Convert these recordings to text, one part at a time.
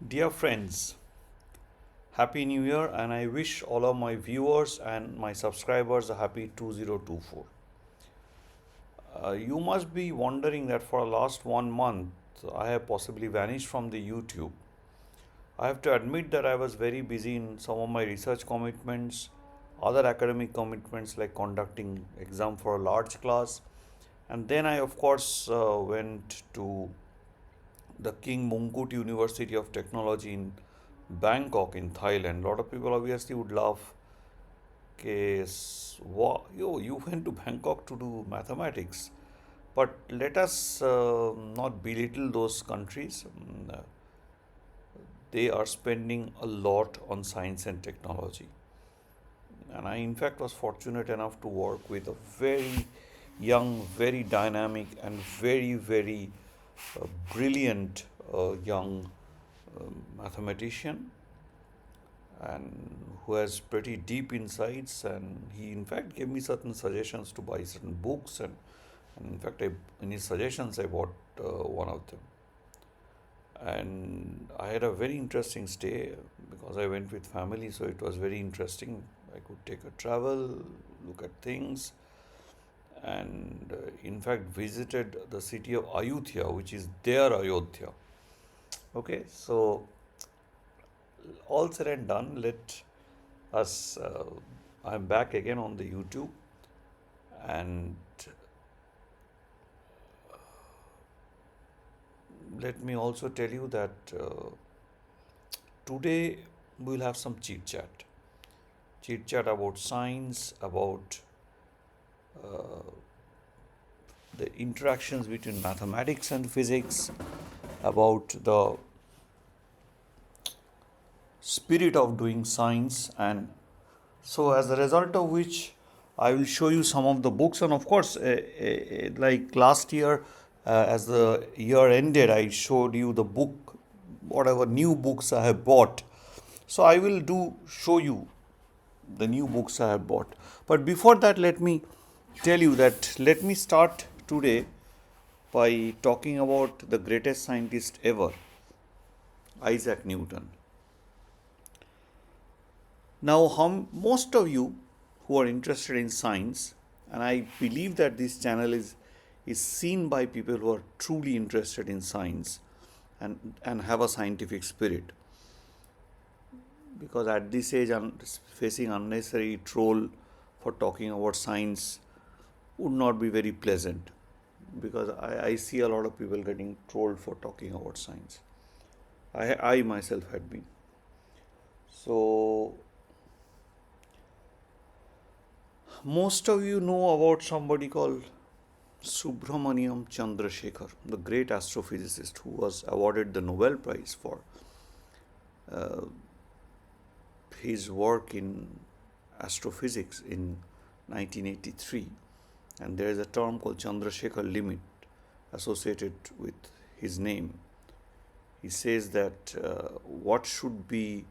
Dear friends, Happy New Year, and I wish all of my viewers and my subscribers a happy 2024. You must be wondering that for the last 1 month I have possibly vanished from the YouTube. I have to admit that I was very busy in some of my research commitments, other academic commitments like conducting exam for a large class, and then I of course went to the King Mongkut University of Technology in Bangkok in Thailand. A lot of people obviously would laugh. Wow, you went to Bangkok to do mathematics. But let us not belittle those countries. They are spending a lot on science and technology. And I, in fact, was fortunate enough to work with a very young, very dynamic, and very brilliant young mathematician, and who has pretty deep insights. And he in fact gave me certain suggestions to buy certain books, and in fact in his suggestions I bought one of them. And I had a very interesting stay because I went with family, so it was very interesting. I could take a travel, look at things, and in fact visited the city of Ayutthaya, which is their Ayodhya. Okay, so all said and done, let us. I'm back again on the YouTube, and let me also tell you that today we'll have some chit chat about science, about the interactions between mathematics and physics, about the spirit of doing science, and so as a result of which I will show you some of the books. And of course, like last year, as the year ended, I showed you the book, whatever new books I have bought. So I will do show you the new books I have bought. But before that, let me tell you that let me start today by talking about the greatest scientist ever, Isaac Newton. Now, most of you who are interested in science, and I believe that this channel is seen by people who are truly interested in science and have a scientific spirit. Because at this age, facing unnecessary troll for talking about science would not be very pleasant. Because I see a lot of people getting trolled for talking about science. I myself had been. So, most of you know about somebody called Subramaniam Chandrasekhar, the great astrophysicist who was awarded the Nobel Prize for uh, his work in astrophysics in 1983. And there is a term called Chadrashekar Limit associated with his name. He says that what should be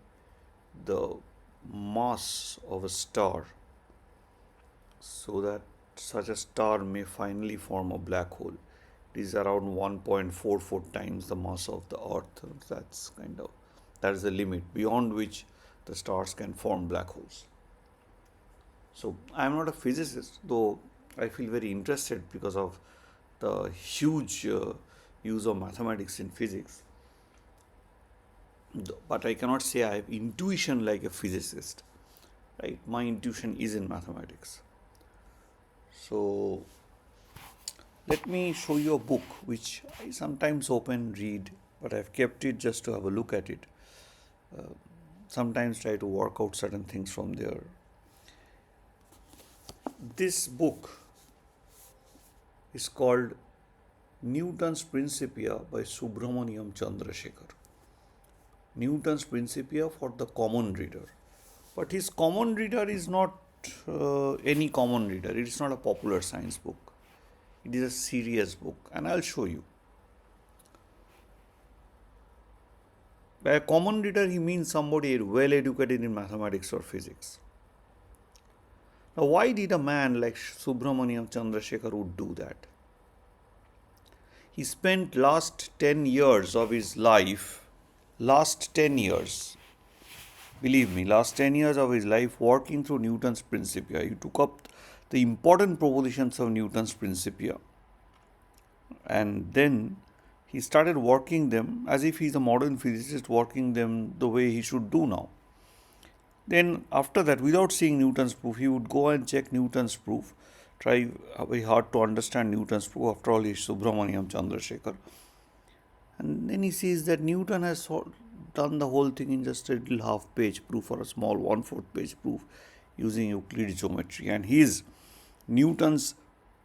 the mass of a star so that such a star may finally form a black hole. It is around 1.44 times the mass of the Earth. That is the limit beyond which the stars can form black holes. So I am not a physicist, though I feel very interested because of the huge use of mathematics in physics. But I cannot say I have intuition like a physicist. Right? My intuition is in mathematics. So let me show you a book which I sometimes open, read, but I've kept it just to have a look at it. Sometimes try to work out certain things from there. This book is called Newton's Principia by Subramaniam Chandrasekhar. Newton's Principia for the common reader. But his common reader is not any common reader. It is not a popular science book. It is a serious book, and I'll show you. By a common reader, he means somebody well educated in mathematics or physics. Now, why did a man like Subramaniam Chandrasekhar would do that? He spent last 10 years of his life last 10 years, believe me, last 10 years of his life working through Newton's Principia. He took up the important propositions of Newton's Principia, and then he started working them as if he's a modern physicist, working them the way he should do now. Then after that, without seeing Newton's proof, he would go and check Newton's proof, try very hard to understand Newton's proof. After all, he's Subramaniam Chandrasekhar. And then he sees that Newton has done the whole thing in just a little half-page proof or a small one-fourth page proof using Euclid's geometry. And Newton's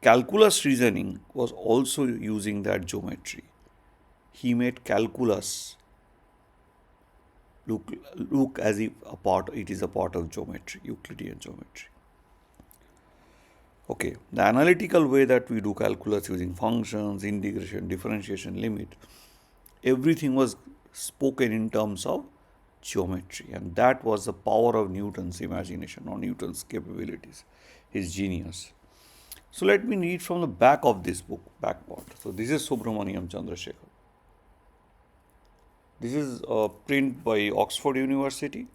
calculus reasoning was also using that geometry. He made calculus look as if it is a part of geometry, Euclidean geometry. Okay, the analytical way that we do calculus using functions, integration, differentiation, limit, everything was spoken in terms of geometry, and that was the power of Newton's imagination or Newton's capabilities, his genius. So let me read from the back of this book, back part. So this is Subramaniam Chandrasekhar. This is a print by Oxford University.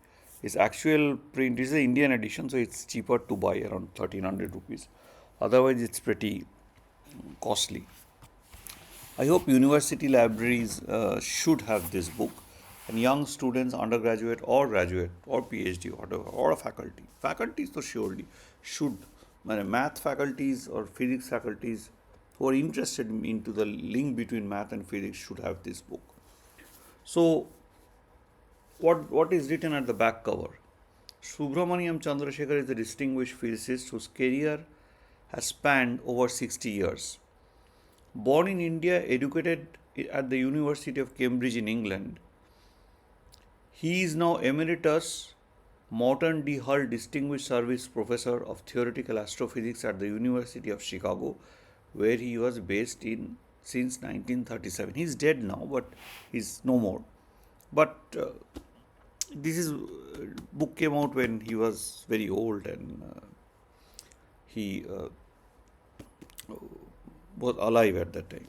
Its actual print is an Indian edition, so it's cheaper to buy, around 1300 rupees. Otherwise, it's pretty costly. I hope university libraries should have this book, and young students, undergraduate or graduate or PhD or a faculty. Faculties so surely should, math faculties or physics faculties who are interested into the link between math and physics should have this book. So, what is written at the back cover? Subramaniam Chandrasekhar is a distinguished physicist whose career has spanned over 60 years. Born in India, educated at the University of Cambridge in England, he is now Emeritus Morton D. Hull Distinguished Service Professor of Theoretical Astrophysics at the University of Chicago, where he was based in since 1937. He's dead now, but he's no more. But this book came out when he was very old, and he was alive at that time.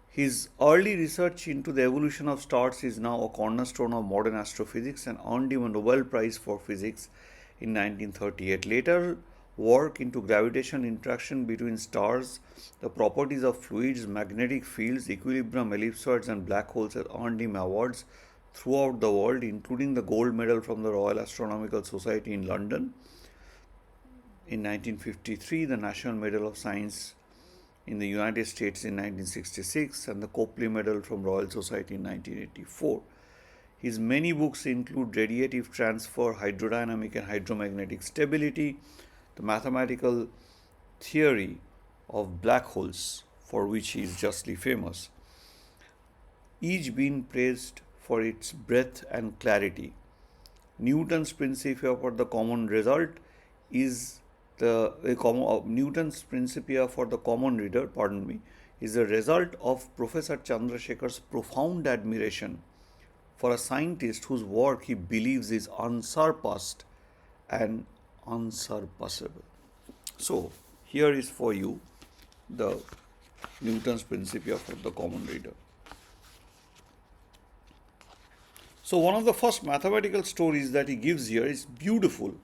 His early research into the evolution of stars is now a cornerstone of modern astrophysics and earned him a Nobel Prize for Physics in 1938. Later work into gravitational interaction between stars, the properties of fluids, magnetic fields, equilibrium, ellipsoids, and black holes has earned him awards throughout the world, including the gold medal from the Royal Astronomical Society in London in 1953, the National Medal of Science in the United States in 1966, and the Copley Medal from Royal Society in 1984. His many books include Radiative Transfer, Hydrodynamic and Hydromagnetic Stability, the Mathematical Theory of Black Holes, for which he is justly famous, each being praised for its breadth and clarity. Newton's Principia for the Common Result is Newton's Principia for the Common Reader, is the result of Professor Chandrasekhar's profound admiration for a scientist whose work he believes is unsurpassed and unsurpassable. So, here is for you the Newton's Principia for the Common Reader. So, one of the first mathematical stories that he gives here is beautiful.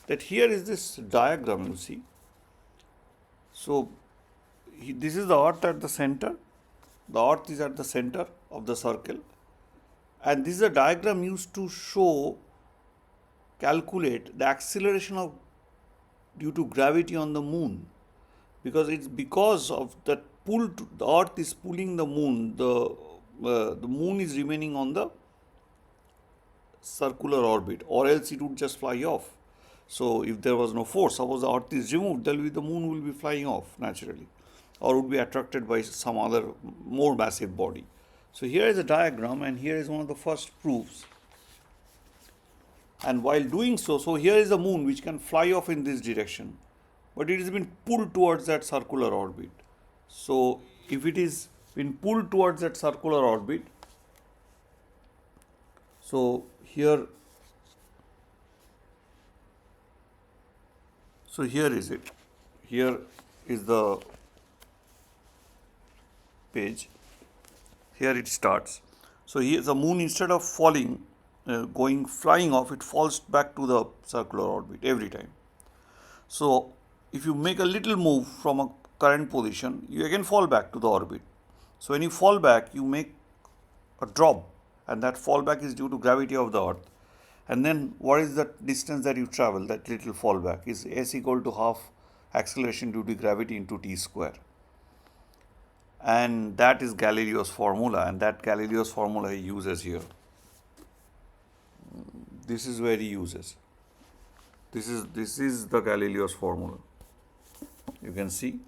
That here is this diagram, you see. So, this is the Earth at the center. The Earth is at the center of the circle. And this is a diagram used to calculate the acceleration due to gravity on the moon. Because of that pull, the Earth is pulling the moon. The moon is remaining on the circular orbit, or else it would just fly off. So, if there was no force, suppose the Earth is removed, the moon will be flying off naturally, or would be attracted by some other more massive body. So, here is a diagram, and here is one of the first proofs. And while doing so here is the moon which can fly off in this direction, but it has been pulled towards that circular orbit. So, if it is been pulled towards that circular orbit, so here is it. Here is the page. Here it starts. So here the moon, instead of falling, flying off, it falls back to the circular orbit every time. So if you make a little move from a current position, you again fall back to the orbit. So when you fall back, you make a drop, and that fallback is due to gravity of the earth. And then what is the distance that you travel, that little fallback, is s equal to half acceleration due to gravity into t square. And that is Galileo's formula, and that Galileo's formula he uses here. This is where he uses. This is the Galileo's formula. You can see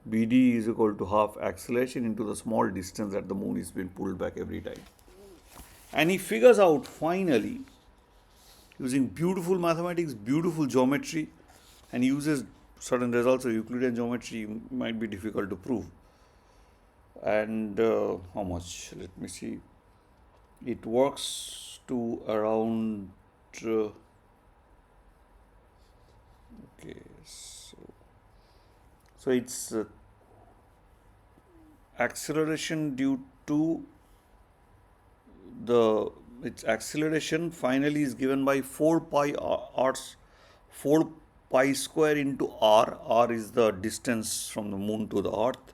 BD is equal to half acceleration into the small distance that the moon is being pulled back every time. And he figures out finally, using beautiful mathematics, beautiful geometry, and uses certain results of Euclidean geometry, might be difficult to prove. And how much? Let me see. It works to around. Okay, so it's acceleration due to its acceleration finally is given by 4 pi square into r. R is the distance from the moon to the earth,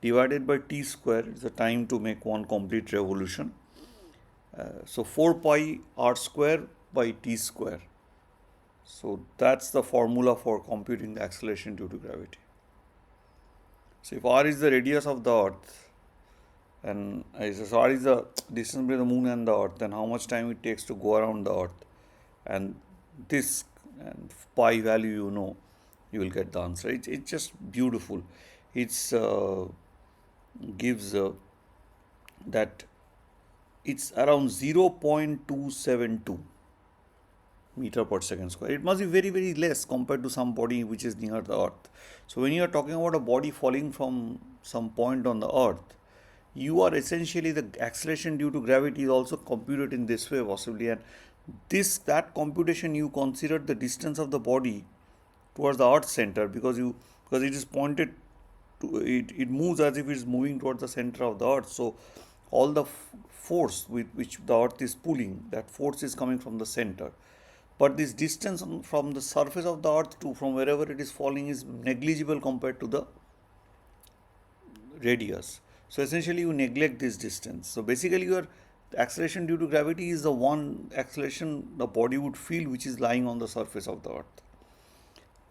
divided by t square is the time to make one complete revolution. So 4 pi r square by t square. So that's the formula for computing the acceleration due to gravity. So if r is the radius of the earth, and so r is the distance between the moon and the earth, then how much time it takes to go around the earth, and this and pi value, you will get the answer. It's just beautiful. It's gives that it's around 0.272 meter per second square. It must be very, very less compared to some body which is near the earth. So when you are talking about a body falling from some point on the earth, you are essentially, the acceleration due to gravity is also computed in this way possibly, and that computation you consider the distance of the body towards the earth center, because it is pointed to it moves as if it's moving towards the center of the earth. So all the force with which the earth is pulling, that force is coming from the center. But this distance from the surface of the earth to from wherever it is falling is negligible compared to the radius. So essentially you neglect this distance. So basically your acceleration due to gravity is the one acceleration the body would feel which is lying on the surface of the earth.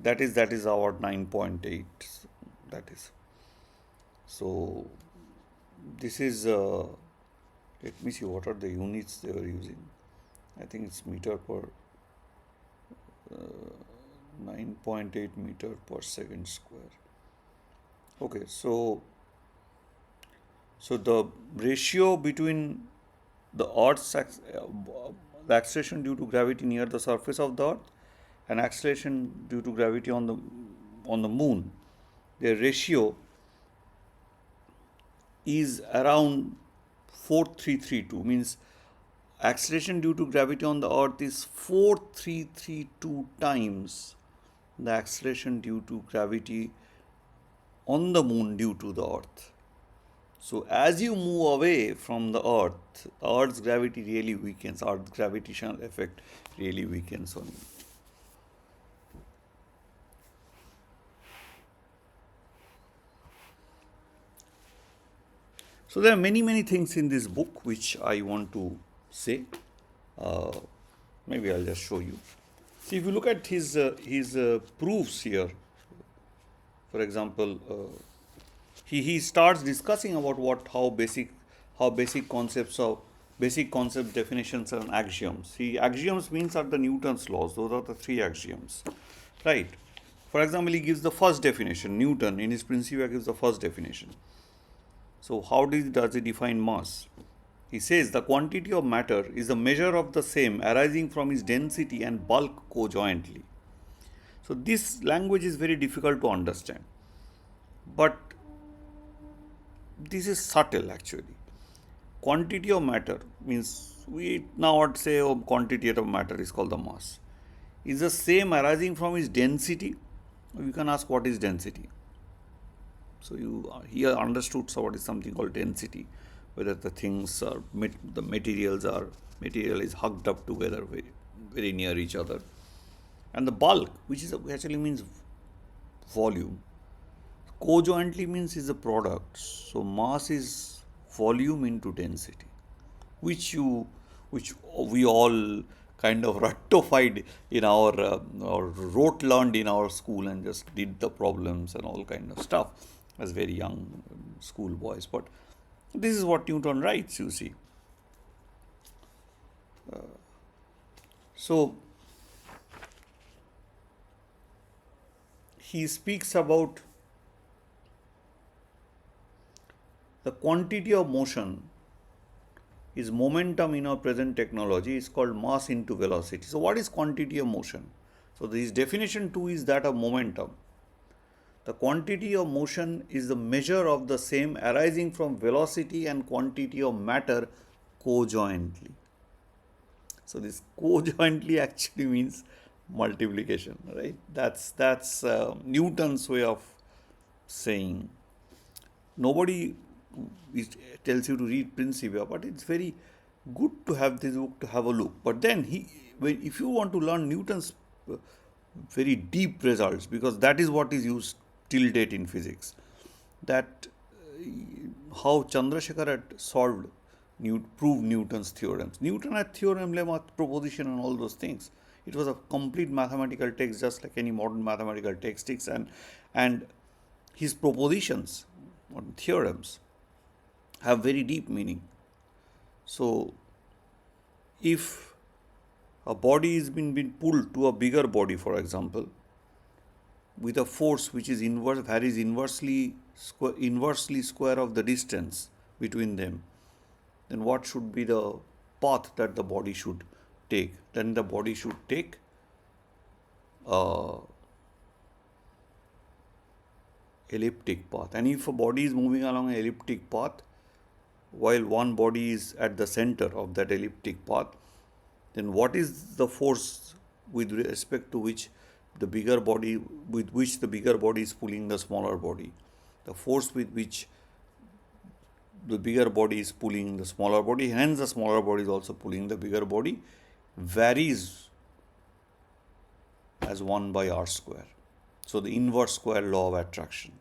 That is our 9.8. That is. So this is, let me see what are the units they were using. I think it's meter per 9.8 meter per second square. Okay, so the ratio between the earth's the acceleration due to gravity near the surface of the earth and acceleration due to gravity on the moon, their ratio is around 4332, means acceleration due to gravity on the earth is 4332 times the acceleration due to gravity on the moon due to the earth. So as you move away from the earth's gravity really weakens, earth's gravitational effect really weakens on you. So there are many, many things in this book which I want to say. Maybe I'll just show you. See, if you look at his proofs here, for example, he starts discussing about how basic concept definitions and axioms. See, axioms means are the Newton's laws. Those are the 3 axioms, right? For example, he gives the first definition. Newton in his Principia gives the first definition. So how does he define mass? He says the quantity of matter is the measure of the same arising from its density and bulk conjointly. So this language is very difficult to understand, but this is subtle actually. Quantity of matter means we now say quantity of matter is called the mass. Is the same arising from its density. We can ask what is density. So you here understood what is something called density, whether the things are the material is hugged up together very, very near each other, and the bulk, which is actually means volume. Co-jointly means is a product. So mass is volume into density, which you which we all kind of ratified in our or rote learned in our school and just did the problems and all kind of stuff as very young school boys. But this is what Newton writes, you see. So he speaks about the quantity of motion is momentum in our present technology is called mass into velocity. So what is quantity of motion? So this definition 2 is that of momentum. The quantity of motion is the measure of the same arising from velocity and quantity of matter co-jointly. So this co-jointly actually means multiplication, right? That's Newton's way of saying. Nobody tells you to read Principia, but it's very good to have this book to have a look. But then if you want to learn Newton's very deep results, because that is what is used till date in physics, that how Chandrasekhar had proved Newton's theorems. Newton had theorem, lemma, proposition, and all those things. It was a complete mathematical text, just like any modern mathematical text is, and his propositions or theorems have very deep meaning. So, if a body is been pulled to a bigger body, for example, with a force which is varies inversely square of the distance between them, then what should be the path that the body should take? Then the body should take elliptic path. And if a body is moving along an elliptic path, while one body is at the center of that elliptic path, then what is the force with respect to which the bigger body is pulling the smaller body? The force with which the bigger body is pulling the smaller body, hence the smaller body is also pulling the bigger body, varies as 1 by r square. So the inverse square law of attraction.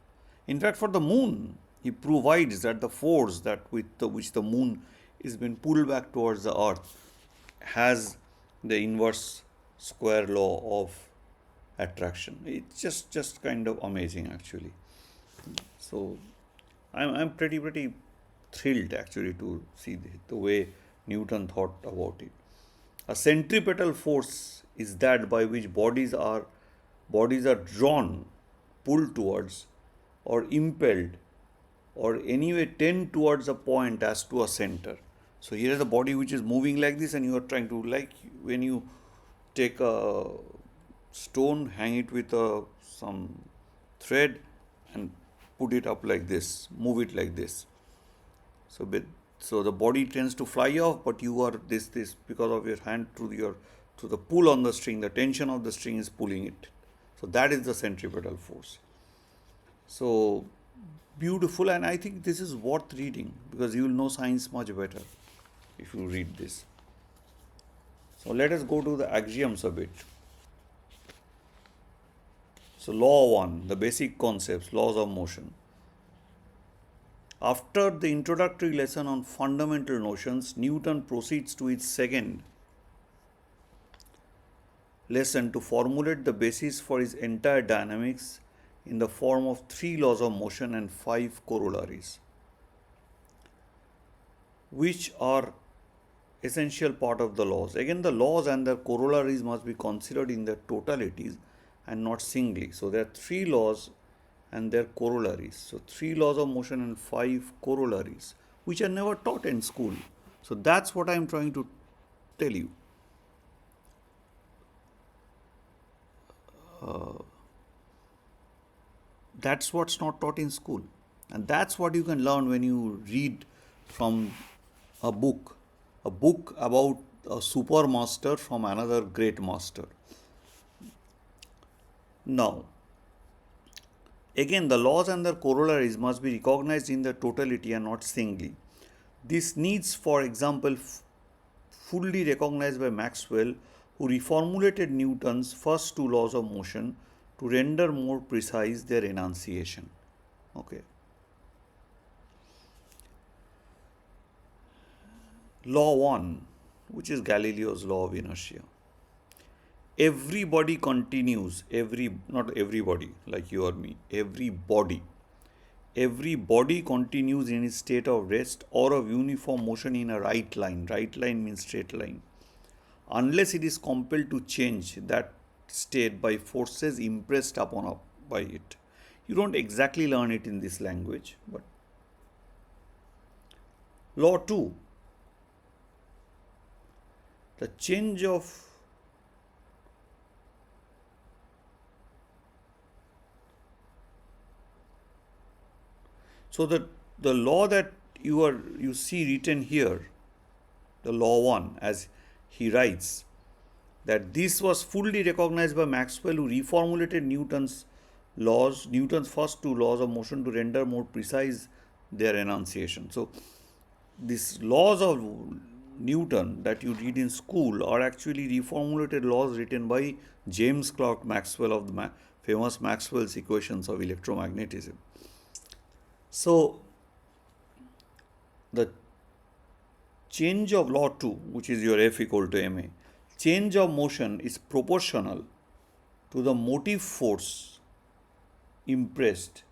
In fact, for the moon, he provides that the force that with which the moon is being pulled back towards the earth has the inverse square law of attraction. It's just kind of amazing, actually. So I'm pretty thrilled actually to see the way Newton thought about it. A centripetal force is that by which bodies are drawn, pulled towards, or impelled, or anyway tend towards a point as to a center. So here is a body which is moving like this, and you are trying to, like when you take a stone, hang it with some thread and put it up like this, move it like this. So the body tends to fly off, but you are this because of your hand through the pull on the string, the tension of the string is pulling it. So that is the centripetal force. So beautiful, and I think this is worth reading because you will know science much better if you read this. So let us go to the axioms a bit. So law 1, the basic concepts, laws of motion. After the introductory lesson on fundamental notions, Newton proceeds to its second lesson to formulate the basis for his entire dynamics in the form of 3 laws of motion and 5 corollaries, which are essential part of the laws. Again, the laws and their corollaries must be considered in their totalities and not singly. So there are 3 laws and their corollaries. So 3 laws of motion and 5 corollaries, which are never taught in school. So that's what I am trying to tell you. That's what's not taught in school. And that's what you can learn when you read from a book about a super master from another great master. Now, again, the laws and their corollaries must be recognized in their totality and not singly. This needs, for example, fully recognized by Maxwell, who reformulated Newton's first two laws of motion to render more precise their enunciation. Okay. Law 1, which is Galileo's law of inertia. Everybody continues, not everybody like you or me, every body continues in its state of rest or of uniform motion in a right line. Right line means straight line, unless it is compelled to change that state by forces impressed upon by it. You don't exactly learn it in this language, but law 2, the change of so the law that you see written here, the law 1, as he writes, that this was fully recognized by Maxwell, who reformulated Newton's first two laws of motion to render more precise their enunciation. So these laws of Newton that you read in school are actually reformulated laws written by James Clerk Maxwell of the famous Maxwell's equations of electromagnetism. So the change of law 2, which is your F equal to ma, change of motion is proportional to the motive force impressed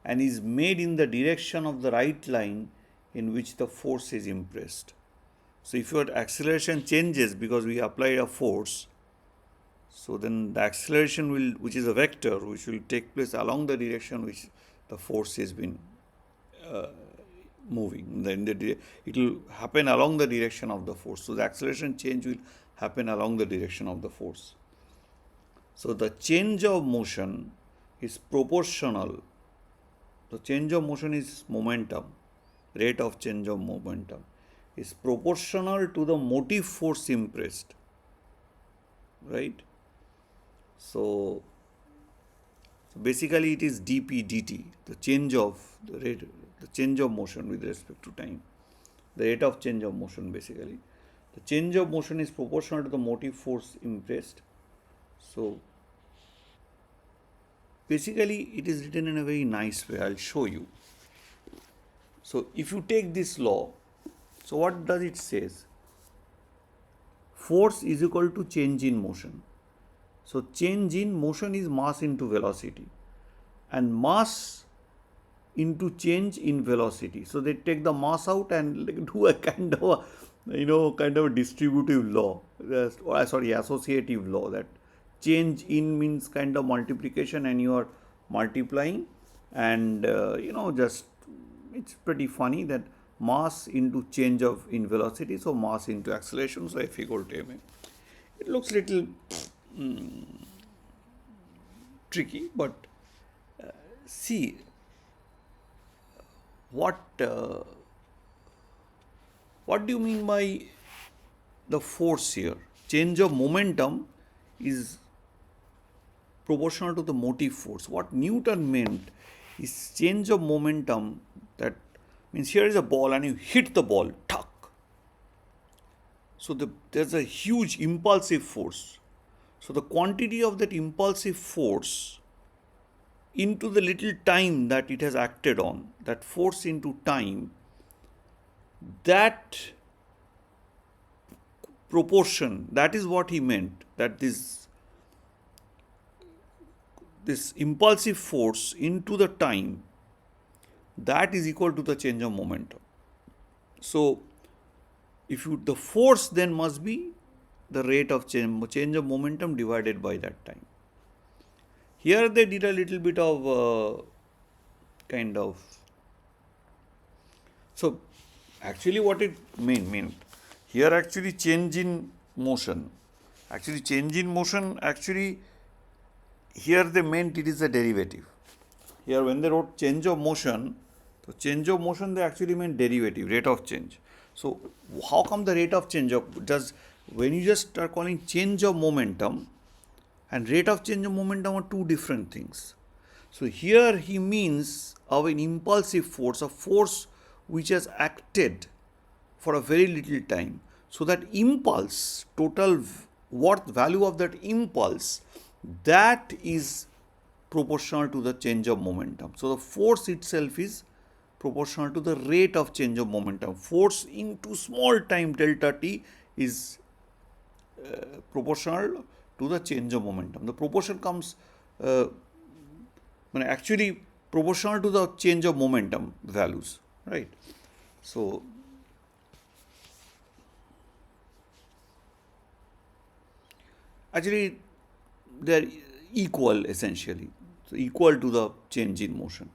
and is made in the direction of the right line in which the force is impressed. So if your acceleration changes because we applied a force, so then the acceleration will, which is a vector, which will take place along the direction which the force has been moving. Then it will happen along the direction of the force. So the acceleration change will happen along the direction of the force. So the change of motion is proportional. The change of motion is momentum. Rate of change of momentum is proportional to the motive force impressed. Right? So basically it is dp dt, the change of the rate, the change of motion with respect to time, the rate of change of motion. Basically the change of motion is proportional to the motive force impressed. So basically it is written in a very nice way. I'll show you. So if you take this law, so what does it says? Force is equal to change in motion. So change in motion is mass into velocity, and mass into change in velocity. So they take the mass out and do a kind of a distributive law, associative law, that change in means kind of multiplication and you are multiplying, and just it's pretty funny that mass into change of in velocity, so mass into acceleration, so F equal to ma. It looks little tricky, but see what do you mean by the force here? Change of momentum is proportional to the motive force. What Newton meant is change of momentum, that means here is a ball and you hit the ball, tuck. So there's a huge impulsive force. So the quantity of that impulsive force into the little time that it has acted on, that force into time, that proportion, that is what he meant, that this impulsive force into the time, that is equal to the change of momentum. So the force then must be the rate of change of momentum divided by that time. Here they did a little bit of so actually what it meant here, actually change in motion, here they meant it is a derivative. Here when they wrote change of motion, so change of motion they actually meant derivative, rate of change. So how come the rate of change when you just are calling change of momentum and rate of change of momentum are two different things. So here he means of an impulsive force, a force which has acted for a very little time. So that impulse, what value of that impulse, that is proportional to the change of momentum. So the force itself is proportional to the rate of change of momentum. Force into small time delta t is proportional to the change of momentum. The proportion comes actually proportional to the change of momentum values, right? So actually they are equal essentially, so equal to the change in motion.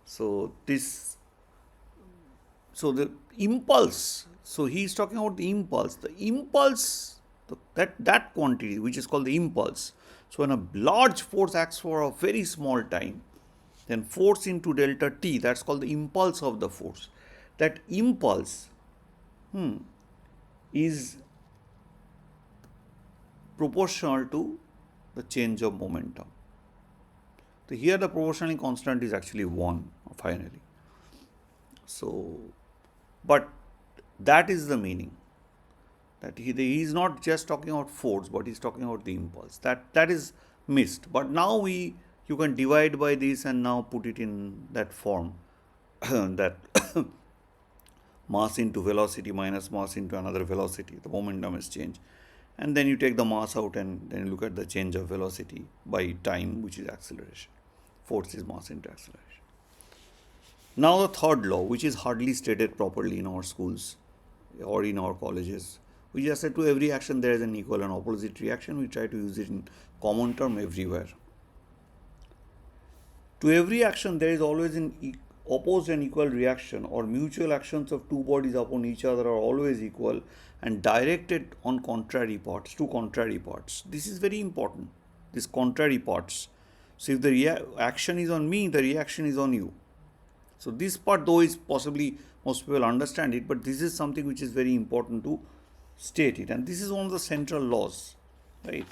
So the impulse, so he is talking about the impulse, that quantity which is called the impulse. So when a large force acts for a very small time, then force into delta t, that's called the impulse of the force. That impulse is proportional to the change of momentum. So here the proportionality constant is actually 1 finally. So, but that is the meaning. That he is not just talking about force, but he's talking about the impulse. That is missed. But now you can divide by this and now put it in that form that mass into velocity minus mass into another velocity. The momentum is changed. And then you take the mass out and then you look at the change of velocity by time, which is acceleration. Force is mass into acceleration. Now the third law, which is hardly stated properly in our schools or in our colleges. We just said to every action there is an equal and opposite reaction. We try to use it in common term everywhere. To every action there is always an opposed and equal reaction, or mutual actions of two bodies upon each other are always equal and directed on contrary parts, to contrary parts. This is very important, these contrary parts. So if the action is on me, the reaction is on you. So this part though is possibly most people understand it, but this is something which is very important to state it, and this is one of the central laws, right?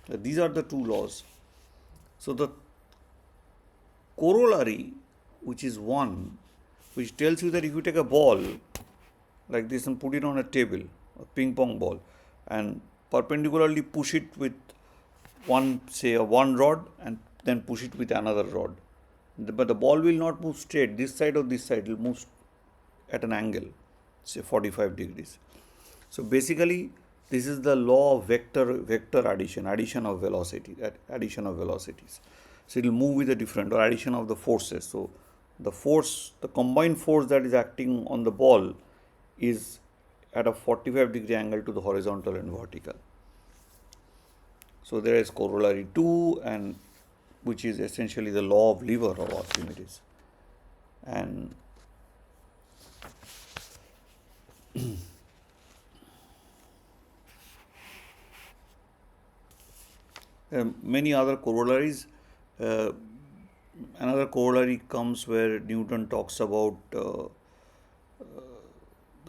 These are the two laws. So the corollary, which is one, which tells you that if you take a ball like this and put it on a table, a ping pong ball, and perpendicularly push it with one rod and then push it with another rod, but the ball will not move straight this side or this side, it will move at an angle, say 45 degrees. So basically this is the law of vector addition of velocities. So it will move with a different, or addition of the forces. So the combined force that is acting on the ball is at a 45 degree angle to the horizontal and vertical. So there is corollary 2, and which is essentially the law of lever or Archimedes. And many other corollaries. Another corollary comes where Newton talks about the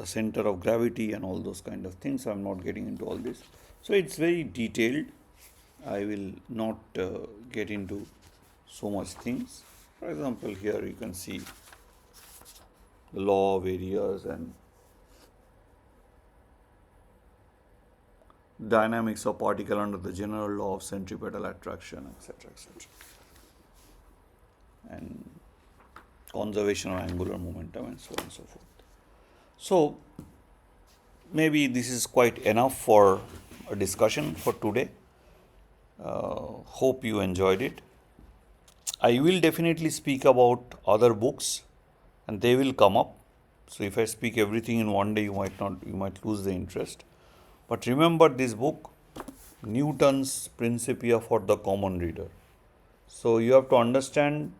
center of gravity and all those kind of things. I'm not getting into all this. So it's very detailed. I will not get into so much things. For example, here you can see the law of areas and dynamics of particle under the general law of centripetal attraction, etc., and conservation of angular momentum, and so on and so forth. So maybe this is quite enough for a discussion for today. Hope you enjoyed it. I will definitely speak about other books, and they will come up. So if I speak everything in one day, you might lose the interest. But remember this book, Newton's Principia for the Common Reader. So you have to understand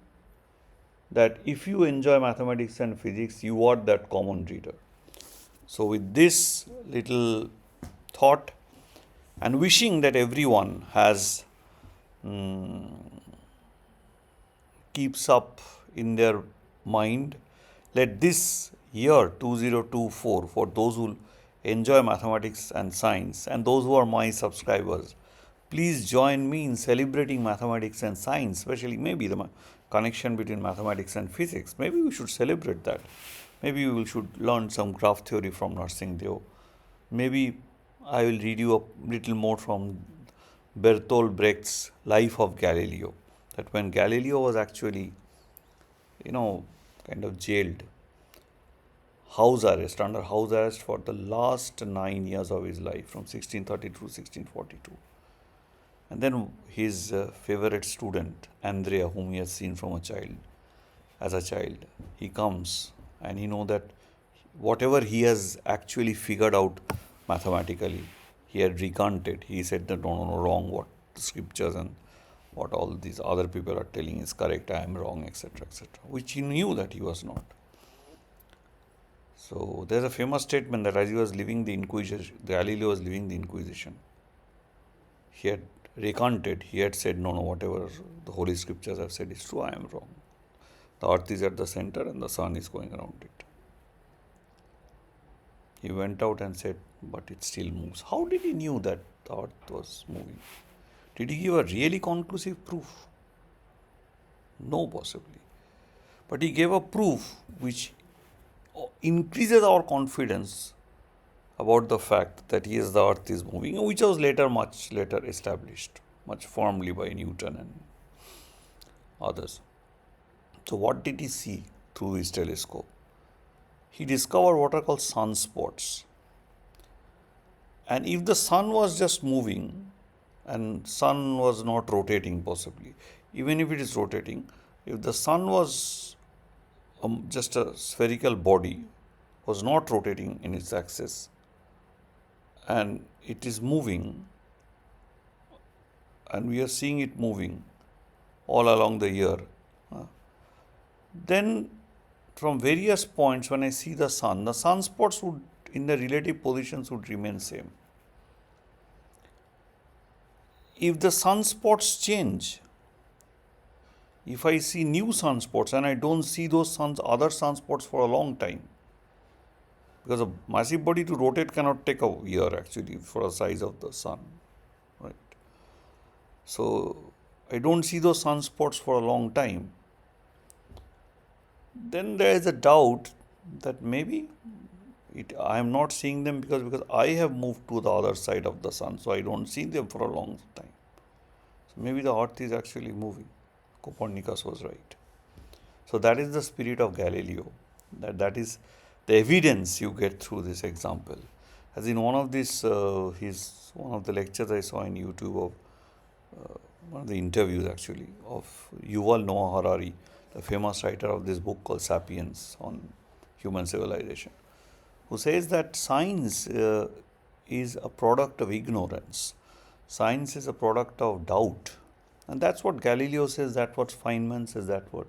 that if you enjoy mathematics and physics, you are that common reader. So with this little thought, and wishing that everyone has keeps up in their mind, let this year 2024, for those who enjoy mathematics and science and those who are my subscribers, please join me in celebrating mathematics and science, especially maybe the connection between mathematics and physics. Maybe we should celebrate that. Maybe you should learn some graph theory from Nursing Deo. Maybe I will read you a little more from Bertolt Brecht's Life of Galileo. That when Galileo was actually, you know, kind of jailed, under house arrest for the last 9 years of his life, from 1632 to 1642. And then his favorite student, Andrea, whom he has seen from as a child, he comes and he know that whatever he has actually figured out mathematically, he had recanted. He said that no, wrong. What the scriptures and what all these other people are telling is correct. I am wrong, etc., etc. Which he knew that he was not. So there's a famous statement that as he was living the Inquisition, Galileo was living the Inquisition. He had recanted. He had said, no, whatever the Holy Scriptures have said is true. I am wrong. The earth is at the center and the sun is going around it. He went out and said, but it still moves. How did he knew that the earth was moving? Did he give a really conclusive proof? No, possibly. But he gave a proof which increases our confidence about the fact that yes, the earth is moving, which was much later established, much firmly by Newton and others. So what did he see through his telescope? He discovered what are called sunspots. And if the sun was just moving and sun was not rotating possibly, even if it is rotating, if the sun was just a spherical body, was not rotating in its axis, and it is moving, and we are seeing it moving all along the year, then from various points when I see the sunspots would, in the relative positions, would remain same. If the sunspots change, if I see new sunspots and I don't see those other sunspots for a long time, because a massive body to rotate cannot take a year actually for the size of the sun, right? So I don't see those sunspots for a long time. Then there is a doubt that maybe I am not seeing them because I have moved to the other side of the sun, so I don't see them for a long time. So maybe the earth is actually moving. Copernicus was right. So that is the spirit of Galileo. That is the evidence you get through this example. As in one of one of the lectures I saw on YouTube of one of the interviews actually of Yuval Noah Harari, the famous writer of this book called Sapiens on human civilization, who says that science is a product of ignorance. Science is a product of doubt. And that's what Galileo says, that's what Feynman says, that's what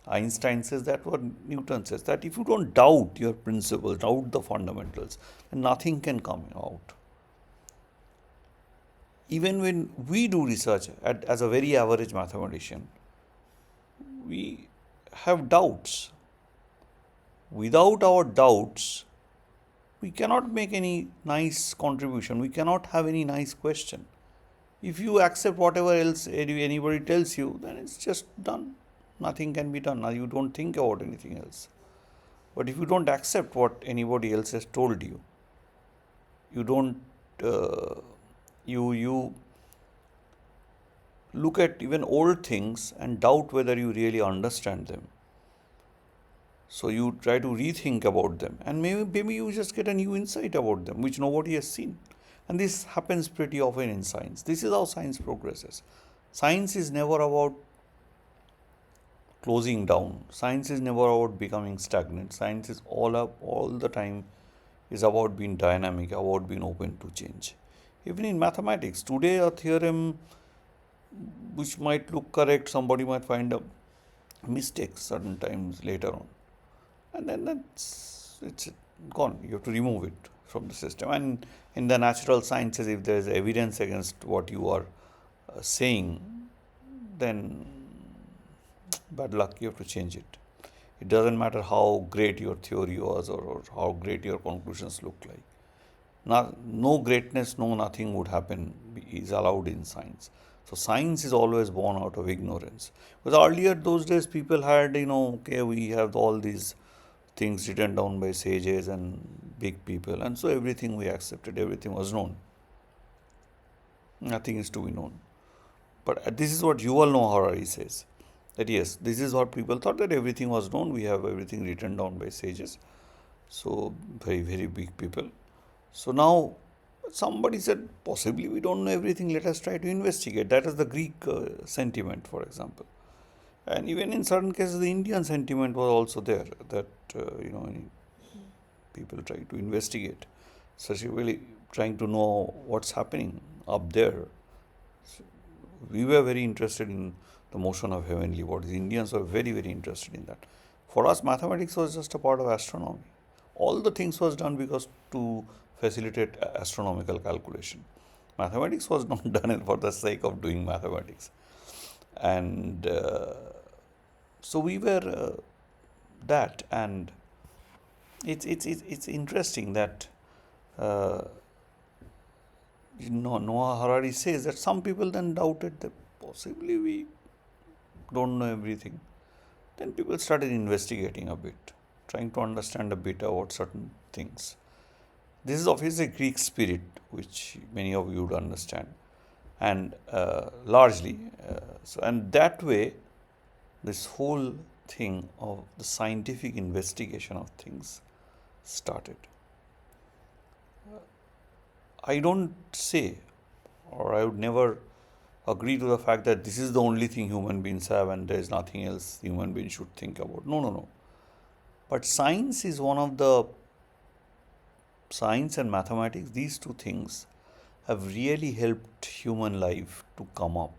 Einstein says, that's what Newton says. That if you don't doubt your principles, doubt the fundamentals, then nothing can come out. Even when we do research as a very average mathematician, we have doubts. Without our doubts, we cannot make any nice contribution. We cannot have any nice question. If you accept whatever else anybody tells you, then it's just done. Nothing can be done. Now you don't think about anything else. But if you don't accept what anybody else has told you, you don't you look at even old things and doubt whether you really understand them. So you try to rethink about them, and maybe you just get a new insight about them which nobody has seen. And this happens pretty often in science. This is how science progresses. Science is never about closing down. Science is never about becoming stagnant. Science is all the time is about being dynamic, about being open to change. Even in mathematics, today a theorem which might look correct, somebody might find a mistake certain times later on. And then it's gone. You have to remove it from the system. And in the natural sciences, if there is evidence against what you are saying, then bad luck, you have to change it. It doesn't matter how great your theory was or how great your conclusions look like. No greatness, no nothing would happen is allowed in science. So science is always born out of ignorance. Because earlier those days people had, okay, we have all these things written down by sages and big people, and so everything we accepted, everything was known. Nothing is to be known. But this is what Yuval Noah Harari says, that yes, this is what people thought, that everything was known. We have everything written down by sages. So very, very big people. So now somebody said, possibly we don't know everything. Let us try to investigate. That is the Greek sentiment, for example. And even in certain cases, the Indian sentiment was also there, that people try to investigate, such really trying to know what's happening up there. So we were very interested in the motion of heavenly bodies. Indians were very, very interested in that. For us, mathematics was just a part of astronomy. All the things was done because to facilitate astronomical calculation. Mathematics was not done for the sake of doing mathematics. And so we were that, and it's interesting that uh, Noah Harari says that some people then doubted that possibly we don't know everything. Then people started investigating a bit, trying to understand a bit about certain things. This is obviously a Greek spirit, which many of you would understand, and largely, and that way, this whole thing of the scientific investigation of things started. I don't say, or I would never agree to the fact that this is the only thing human beings have and there is nothing else human beings should think about. No, no, no. But science is one of the, science and mathematics, these two things have really helped human life to come up.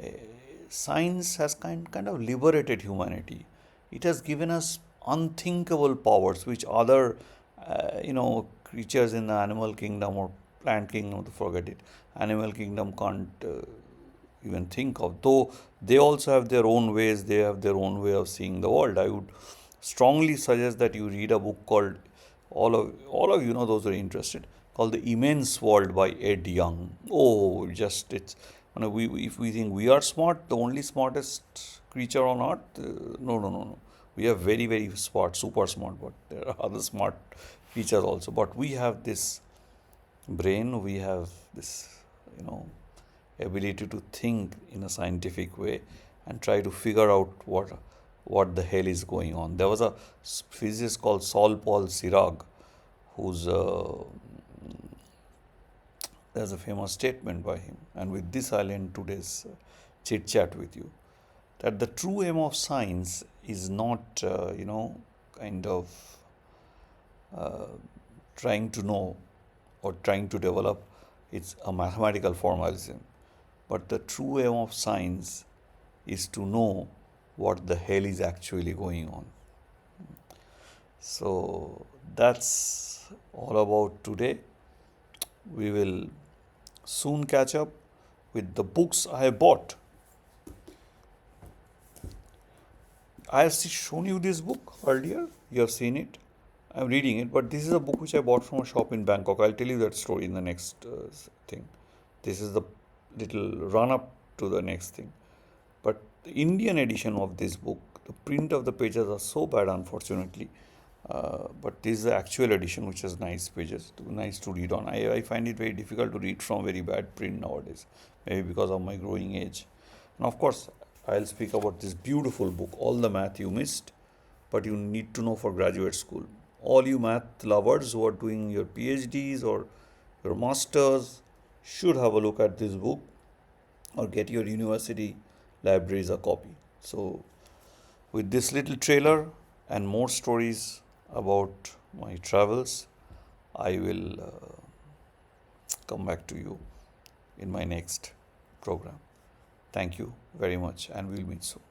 Uh, Science has kind of liberated humanity. It has given us unthinkable powers which other, creatures in the animal kingdom or plant kingdom, to forget it, animal kingdom can't even think of. Though they also have their own ways, they have their own way of seeing the world. I would strongly suggest that you read a book called, all of you know, those who are interested, called The Immense World by Ed Young. Oh, just it's, if we think we are smart, the only smartest creature on earth, no, no, no, no. We are very, very smart, super smart, but there are other smart creatures also. But we have this brain, we have this, ability to think in a scientific way and try to figure out what the hell is going on. There was a physicist called Saul Paul Sirag, who's there's a famous statement by him, and with this I'll end today's chit chat with you, that the true aim of science is not, kind of uh, trying to know or trying to develop, it's a mathematical formalism. But the true aim of science is to know what the hell is actually going on. So that's all about today. We will soon catch up with the books I have bought. I have shown you this book earlier. You have seen it. I'm reading it, but this is a book which I bought from a shop in Bangkok. I'll tell you that story in the next thing. This is the little run up to the next thing. But the Indian edition of this book, the print of the pages are so bad, unfortunately. But this is the actual edition, which has nice pages, nice to read on. I find it very difficult to read from very bad print nowadays, maybe because of my growing age. And of course, I'll speak about this beautiful book, All the Math You Missed, but you need to know for graduate school. All you math lovers who are doing your PhDs or your masters should have a look at this book or get your university libraries a copy. So, with this little trailer and more stories about my travels, I will come back to you in my next program. Thank you very much, and we'll meet soon.